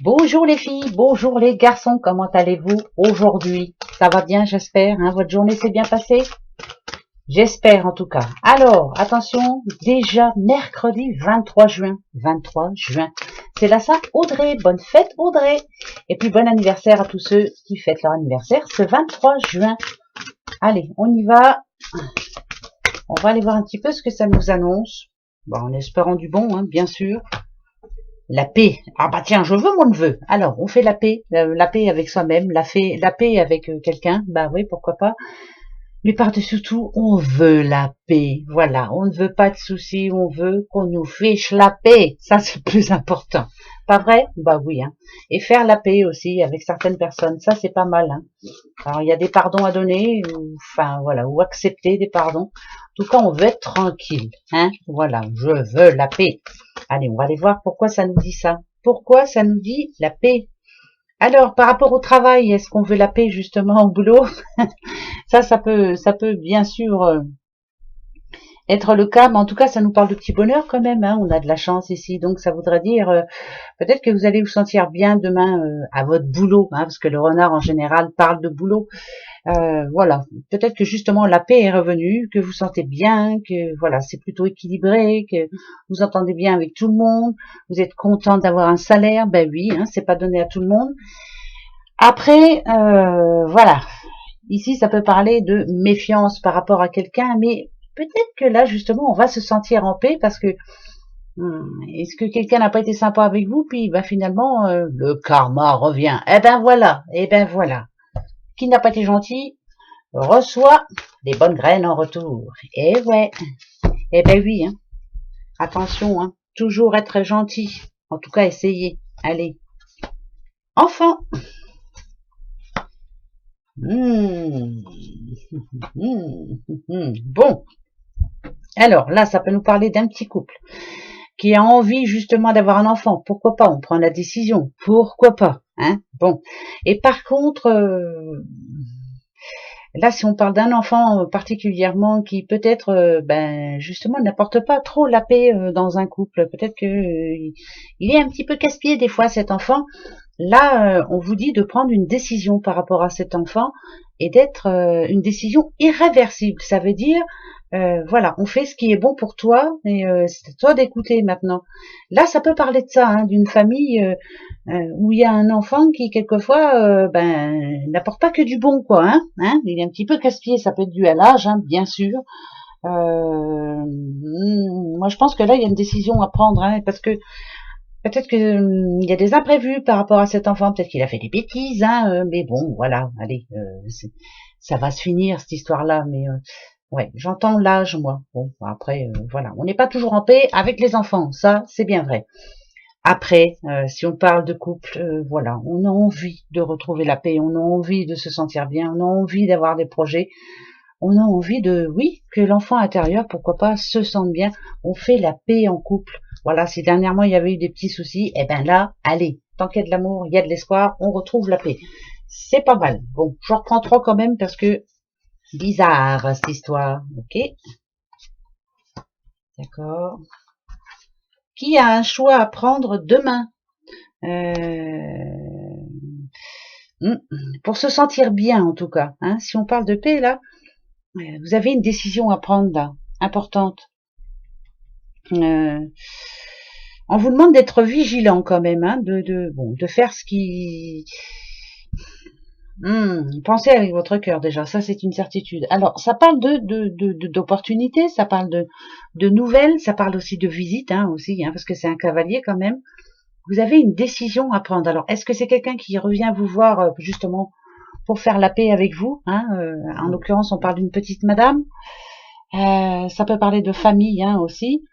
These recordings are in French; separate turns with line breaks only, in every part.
Bonjour les filles, bonjour les garçons, comment allez-vous aujourd'hui? Ça va bien, j'espère, hein, votre journée s'est bien passée? J'espère en tout cas. Alors, attention, déjà mercredi 23 juin. 23 juin. C'est la Sainte Audrey. Bonne fête Audrey. Et puis bon anniversaire à tous ceux qui fêtent leur anniversaire ce 23 juin. Allez, on y va. On va aller voir un petit peu ce que ça nous annonce. Bon, en espérant du bon, hein, bien sûr. La paix. Ah bah tiens, je veux mon neveu. Alors, on fait la paix avec soi-même, la paix avec quelqu'un. Bah oui, pourquoi pas. Mais par-dessus tout, on veut la paix. Voilà, on ne veut pas de soucis, on veut qu'on nous fiche la paix. Ça, c'est le plus important. Pas vrai? Bah oui. Hein. Et faire la paix aussi avec certaines personnes, ça, c'est pas mal. Hein. Alors, il y a des pardons à donner, ou, enfin, voilà, ou accepter des pardons. En tout cas, on veut être tranquille. Hein. Voilà, je veux la paix. Allez, on va aller voir pourquoi ça nous dit ça. Pourquoi ça nous dit la paix? Alors, par rapport au travail, est-ce qu'on veut la paix justement au boulot? Ça peut bien sûr être le cas, mais en tout cas, ça nous parle de petit bonheur quand même. Hein, on a de la chance ici, donc ça voudrait dire peut-être que vous allez vous sentir bien demain à votre boulot, hein, parce que le renard en général parle de boulot. Voilà, peut-être que justement la paix est revenue, que vous sentez bien, que voilà, c'est plutôt équilibré, que vous entendez bien avec tout le monde, vous êtes content d'avoir un salaire. Ben oui, hein, c'est pas donné à tout le monde. Après, voilà. Ici, ça peut parler de méfiance par rapport à quelqu'un, mais peut-être que là, justement, on va se sentir en paix parce que est-ce que quelqu'un n'a pas été sympa avec vous, puis bah, finalement, le karma revient. Eh ben voilà. Qui n'a pas été gentil reçoit des bonnes graines en retour. Eh ouais, eh ben oui. Hein. Attention, hein. Toujours être gentil. En tout cas, essayez. Allez. Enfant. Bon. Alors là, ça peut nous parler d'un petit couple qui a envie justement d'avoir un enfant. Pourquoi pas? On prend la décision. Pourquoi pas? Hein? Bon. Et par contre, là, si on parle d'un enfant particulièrement qui peut-être, ben justement, n'apporte pas trop la paix dans un couple, peut-être que il est un petit peu casse-pied des fois cet enfant. Là, on vous dit de prendre une décision par rapport à cet enfant et d'être une décision irréversible. Ça veut dire, voilà, on fait ce qui est bon pour toi et c'est à toi d'écouter maintenant. Là, ça peut parler de ça, hein, d'une famille où il y a un enfant qui quelquefois, ben, n'apporte pas que du bon, quoi. Hein, il est un petit peu casse-pied. Ça peut être dû à l'âge, hein, bien sûr. Moi, je pense que là, il y a une décision à prendre, hein, parce que peut-être que il y a des imprévus par rapport à cet enfant, peut-être qu'il a fait des bêtises, hein, mais bon, voilà, allez, ça va se finir cette histoire-là, mais ouais, j'entends l'âge, moi. Bon, après, voilà, on n'est pas toujours en paix avec les enfants, ça, c'est bien vrai. Après, si on parle de couple, voilà, on a envie de retrouver la paix, on a envie de se sentir bien, on a envie d'avoir des projets, on a envie de, oui, que l'enfant intérieur, pourquoi pas, se sente bien. On fait la paix en couple. Voilà, si dernièrement il y avait eu des petits soucis, eh ben là, allez, tant qu'il y a de l'amour, il y a de l'espoir, on retrouve la paix. C'est pas mal. Bon, j'en reprends trois quand même parce que bizarre cette histoire. Ok, d'accord. Qui a un choix à prendre demain pour se sentir bien en tout cas. Hein, si on parle de paix là, vous avez une décision à prendre là, importante. On vous demande d'être vigilant quand même, hein, de faire ce qui... pensez avec votre cœur déjà, ça c'est une certitude. Alors, ça parle d'opportunités, ça parle de nouvelles, ça parle aussi de visites, hein, aussi, hein, parce que c'est un cavalier quand même. Vous avez une décision à prendre. Alors, est-ce que c'est quelqu'un qui revient vous voir justement pour faire la paix avec vous, hein, en l'occurrence, on parle d'une petite madame. Ça peut parler de famille, hein, aussi.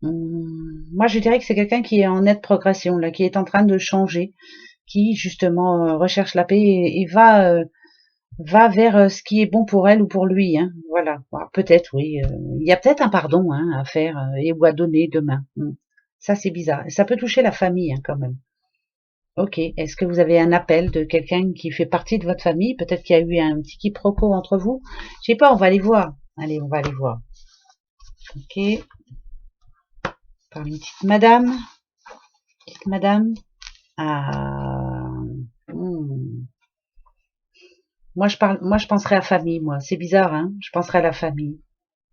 Moi, je dirais que c'est quelqu'un qui est en nette progression, là, qui est en train de changer, qui justement recherche la paix et va vers ce qui est bon pour elle ou pour lui. Hein. Voilà. Peut-être, oui. Il y a peut-être un pardon, hein, à faire et ou à donner demain. Ça, c'est bizarre. Ça peut toucher la famille, hein, quand même. Ok. Est-ce que vous avez un appel de quelqu'un qui fait partie de votre famille? Peut-être qu'il y a eu un petit quiproquo entre vous. Je sais pas. On va aller voir. Allez, on va aller voir. Ok. parle une petite madame. Petite madame. Ah. Moi, je penserais à famille, moi. C'est bizarre, hein. Je penserais à la famille.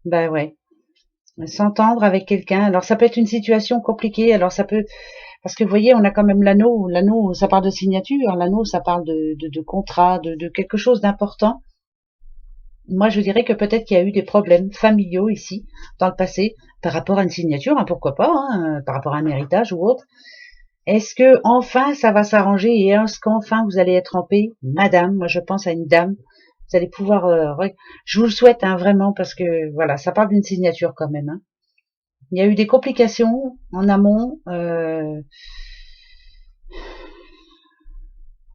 Ben ouais. S'entendre avec quelqu'un. Alors, ça peut être une situation compliquée. Alors, ça peut... Parce que, vous voyez, on a quand même l'anneau. L'anneau, ça parle de signature. L'anneau, ça parle de contrat, de quelque chose d'important. Moi, je dirais que peut-être qu'il y a eu des problèmes familiaux ici, dans le passé, par rapport à une signature, hein, pourquoi pas, hein, par rapport à un héritage ou autre. Est-ce que enfin ça va s'arranger et est-ce qu'enfin vous allez être en paix, madame? Moi, je pense à une dame. Vous allez pouvoir... je vous le souhaite, hein, vraiment, parce que, voilà, ça parle d'une signature quand même. Hein. Il y a eu des complications en amont.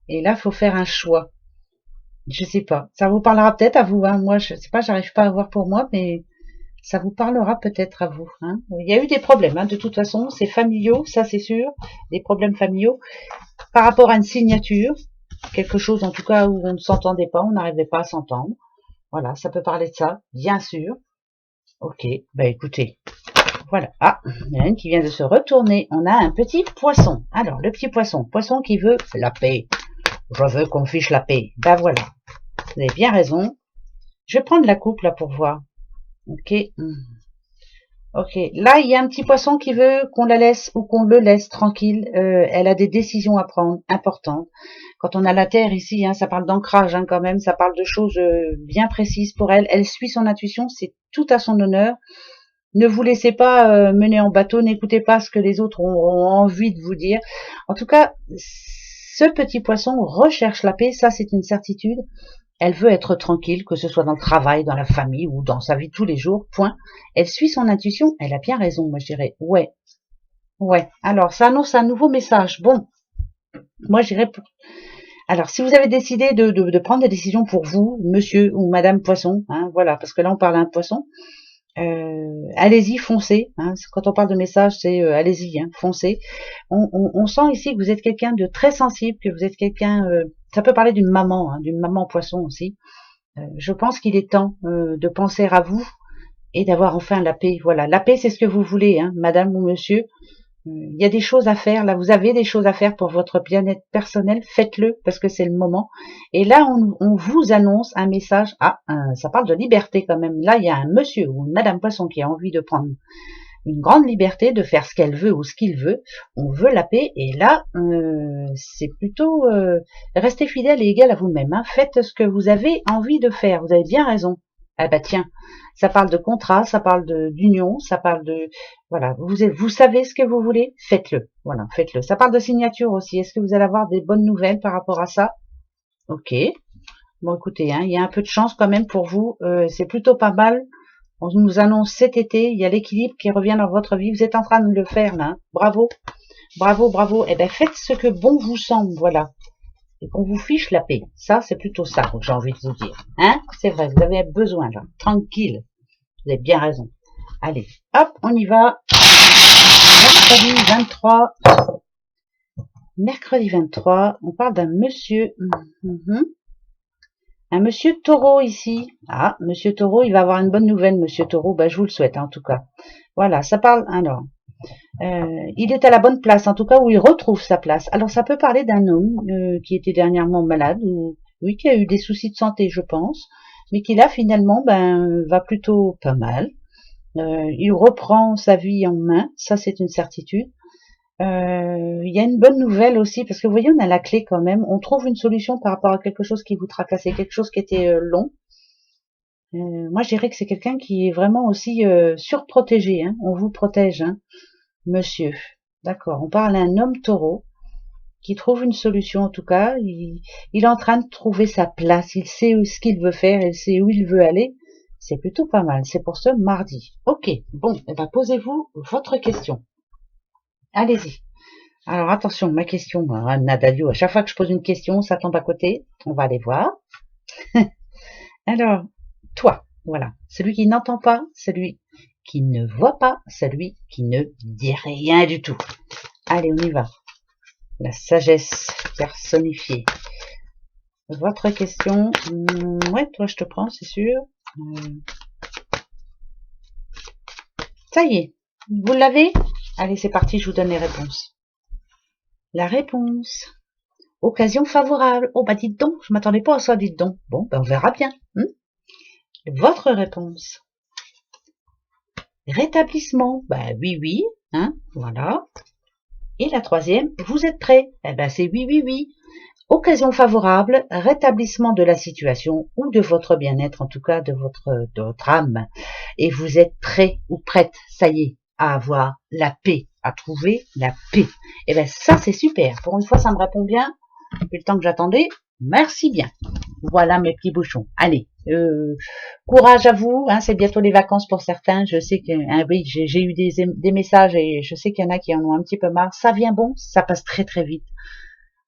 Et là, faut faire un choix. Je sais pas. Ça vous parlera peut-être à vous. Hein. Moi, je sais pas, j'arrive pas à voir pour moi, mais ça vous parlera peut-être à vous. Hein. Il y a eu des problèmes. Hein. De toute façon, c'est familiaux, ça c'est sûr. Des problèmes familiaux par rapport à une signature. Quelque chose, en tout cas, où on ne s'entendait pas, on n'arrivait pas à s'entendre. Voilà, ça peut parler de ça, bien sûr. Ok, bah écoutez, voilà. Ah, il y en a une qui vient de se retourner. On a un petit poisson. Alors, le petit poisson qui veut la paix. Je veux qu'on fiche la paix. Ben voilà. Vous avez bien raison. Je vais prendre la coupe là pour voir. Ok. Ok. Là, il y a un petit poisson qui veut qu'on la laisse ou qu'on le laisse tranquille. Elle a des décisions à prendre importantes. Quand on a la terre ici, hein, ça parle d'ancrage hein, quand même. Ça parle de choses bien précises pour elle. Elle suit son intuition. C'est tout à son honneur. Ne vous laissez pas mener en bateau. N'écoutez pas ce que les autres ont envie de vous dire. En tout cas, ce petit poisson recherche la paix. Ça, c'est une certitude. Elle veut être tranquille, que ce soit dans le travail, dans la famille ou dans sa vie de tous les jours, point. Elle suit son intuition, elle a bien raison, moi je dirais. Ouais, ouais. Alors, ça annonce un nouveau message. Bon, moi je dirais... Alors, si vous avez décidé de prendre des décisions pour vous, monsieur ou madame poisson, hein, voilà, parce que là on parle à un poisson, allez-y, foncez. Hein, quand on parle de message, c'est allez-y, hein, foncez. On sent ici que vous êtes quelqu'un de très sensible, que vous êtes quelqu'un... ça peut parler d'une maman poisson aussi. Je pense qu'il est temps de penser à vous et d'avoir enfin la paix. Voilà, la paix, c'est ce que vous voulez, hein, madame ou monsieur. Il y a des choses à faire, là, vous avez des choses à faire pour votre bien-être personnel, faites-le, parce que c'est le moment. Et là, on vous annonce un message, ça parle de liberté quand même. Là, il y a un monsieur ou une madame poisson qui a envie de prendre une grande liberté, de faire ce qu'elle veut ou ce qu'il veut. On veut la paix, et là, c'est plutôt restez fidèle et égal à vous-même. Hein. Faites ce que vous avez envie de faire, vous avez bien raison. Ah bah tiens, ça parle de contrat, ça parle d'union, ça parle de... Voilà, vous savez ce que vous voulez, faites-le. Voilà, faites-le. Ça parle de signature aussi. Est-ce que vous allez avoir des bonnes nouvelles par rapport à ça? Ok. Bon, écoutez, hein, il y a un peu de chance quand même pour vous. C'est plutôt pas mal. On nous annonce cet été, il y a l'équilibre qui revient dans votre vie. Vous êtes en train de le faire là. Hein. Bravo, bravo, bravo. Eh ben, faites ce que bon vous semble, voilà. Et qu'on vous fiche la paix. Ça, c'est plutôt ça que j'ai envie de vous dire. Hein? C'est vrai, vous avez besoin là. Tranquille. Vous avez bien raison. Allez, hop, on y va. Mercredi 23. Mercredi 23, on parle d'un monsieur. Un monsieur taureau ici. Ah, monsieur taureau, il va avoir une bonne nouvelle, monsieur taureau. Ben, je vous le souhaite, hein, en tout cas. Voilà, ça parle... Alors, il est à la bonne place, en tout cas, où il retrouve sa place. Alors, ça peut parler d'un homme qui était dernièrement malade, ou oui, qui a eu des soucis de santé, je pense, mais qui là, finalement, va plutôt pas mal. Il reprend sa vie en main, ça c'est une certitude. Il y a une bonne nouvelle aussi, parce que vous voyez, on a la clé quand même. On trouve une solution par rapport à quelque chose qui vous tracassait, quelque chose qui était long. Moi, je dirais que c'est quelqu'un qui est vraiment aussi surprotégé. Hein. On vous protège, hein, monsieur. D'accord. On parle à un homme taureau qui trouve une solution. En tout cas, il est en train de trouver sa place. Il sait ce qu'il veut faire. Il sait où il veut aller. C'est plutôt pas mal. C'est pour ce mardi. Ok. Bon, eh ben, posez-vous votre question. Allez-y. Alors attention, ma question, Nadalio, à chaque fois que je pose une question, ça tombe à côté. On va aller voir. Alors, toi, voilà, celui qui n'entend pas, celui qui ne voit pas, celui qui ne dit rien du tout. Allez, on y va. La sagesse personnifiée. Votre question, ouais, toi je te prends, c'est sûr. Ça y est, vous l'avez? Allez, c'est parti, je vous donne les réponses. La réponse. Occasion favorable. Oh, bah dites donc, je m'attendais pas à ça, dites donc. Bon, ben on verra bien. Votre réponse. Rétablissement. Bah oui, oui. Voilà. Et la troisième, vous êtes prêt. Eh ben c'est oui, oui, oui. Occasion favorable, rétablissement de la situation ou de votre bien-être, en tout cas de votre âme. Et vous êtes prêt ou prête, ça y est, à avoir la paix, à trouver la paix. Et bien ça c'est super. Pour une fois ça me répond bien. Depuis le temps que j'attendais, merci bien. Voilà mes petits bouchons. Allez, courage à vous. C'est bientôt les vacances pour certains. Je sais que oui, j'ai eu des messages et je sais qu'il y en a qui en ont un petit peu marre. Ça vient bon, ça passe très très vite.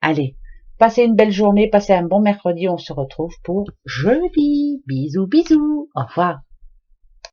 Allez. Passez une belle journée, passez un bon mercredi, on se retrouve pour jeudi. Bisous, bisous, au revoir.